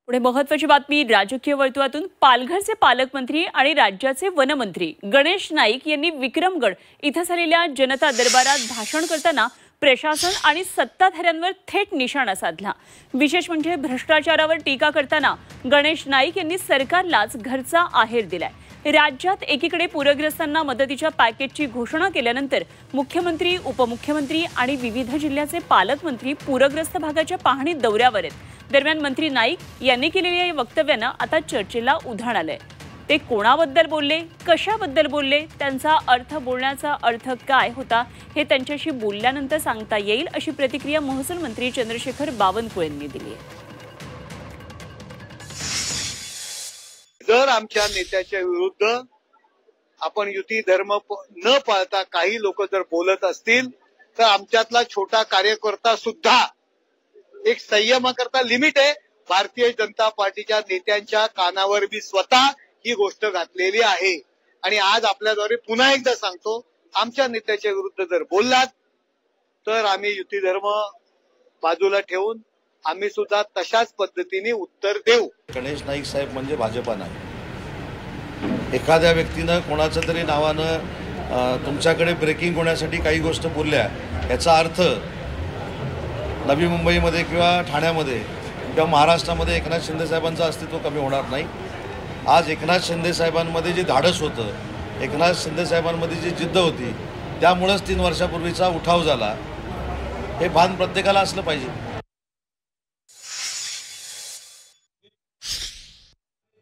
पुढे महत्त्वाची बातमी राजकीय वर्तुळातून पालघरचे पालकमंत्री आणि राज्याचे वनमंत्री गणेश नाईक यांनी विक्रमगड इथं झालेल्या जनता दरबारात भाषण करताना प्रशासन आणि सत्ताधाऱ्यांवर थेट निशाणा साधला। विशेष म्हणजे भ्रष्टाचारावर टीका करताना गणेश नाईक यांनी सरकारलाच घरचा आहेर दिलाय। राज्यात एकीकडे पूरग्रस्तांना मदतीच्या पॅकेजची घोषणा केल्यानंतर मुख्यमंत्री, उपमुख्यमंत्री आणि विविध जिल्ह्याचे पालकमंत्री पूरग्रस्त भागाच्या पाहणी दौऱ्यावर आहेत। दरम्यान मंत्री नाईक यांनी केलेल्या या वक्तव्यानं आता चर्चेला उधाण आलंय। ते कोणाबद्दल बोलले, कशाबद्दल बोलले, त्यांचा बोलण्याचा अर्थ काय होता हे त्यांच्याशी बोलल्यानंतर सांगता येईल, अशी प्रतिक्रिया महसूल मंत्री चंद्रशेखर बावनकुळे यांनी दिली आहे। जर आमच्या नेत्याच्या विरुद्ध आपण युती धर्म न पाळता काही लोक जर बोलत असतील तर आमच्यातला छोटा कार्यकर्ता सुद्धा एक संयमाकरता लिमिट आहे। भारतीय जनता पार्टीच्या नेत्यांच्या कानावर मी स्वतः ही गोष्ट घातलेली आहे आणि आज आपल्याद्वारे पुन्हा एकदा सांगतो, आमच्या नेत्याच्या विरुद्ध जर बोललात तर आम्ही युती धर्म बाजूला ठेवून आम्ही सुद्धा तशाच पद्धतीने उत्तर देऊ। गणेश नाईक साहेब म्हणजे भाजपा नाही। एखाद्या व्यक्तीनं कोणाच्या तरी नावानं तुमच्याकडे ब्रेकिंग होण्यासाठी काही गोष्ट बोलल्या, याचा अर्थ नवी मुंबईमध्ये किंवा ठाण्यामध्ये किंवा महाराष्ट्रामध्ये एकनाथ शिंदे साहेबांचं अस्तित्व कमी होणार नाही। आज एकनाथ शिंदे साहेबांमध्ये जे धाडस होतं, एकनाथ शिंदे साहेबांमध्ये जी जिद्द होती, त्यामुळेच 3 वर्षापूर्वीचा उठाव झाला। हे भान प्रत्येकाला असलं पाहिजे।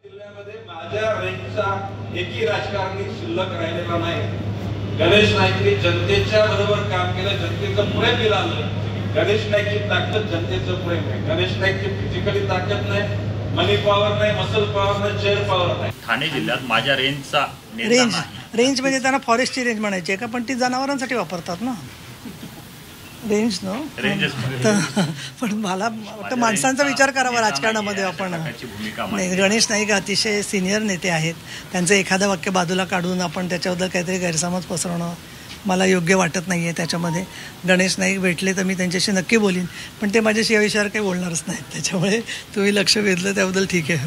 जिल्ह्यामध्ये माझ्या रेंजचा एकही राजकारणी शिल्लक राहिलेला नाही। गणेश नाईकने जनतेच्या बरोबर काम केलं, जनतेचं प्रेम मिळालं। गणेश नाईकची ताकद जनतेचं प्रेम आहे। गणेश नाईकची फिजिकली ताकद नाही, मनी पॉवर नाही, मसल पॉवर नाही, चेअर पॉवर नाही। ठाणे जिल्ह्यात माझ्या रेंजचा रेंज म्हणजे त्यांना फॉरेस्टची रेंज म्हणायची आहे का, पण ती जनावरांसाठी वापरतात ना रेंज न रेंजेस। पण मला वाटतं माणसांचा विचार करावा राजकारणामध्ये आपण। गणेश नाईक अतिशय सिनियर नेते आहेत, त्यांचं एखादं वाक्य बाजूला काढून आपण त्याच्याबद्दल काहीतरी गैरसमज पसरवणं मला योग्य वाटत नाही आहे। त्याच्यामध्ये गणेश नाईक भेटले तर मी त्यांच्याशी नक्की बोलीन, पण ते माझ्याशी या विषयावर काही बोलणारच नाहीत। त्याच्यामुळे तुम्ही लक्ष वेधलं त्याबद्दल ठीक आहे।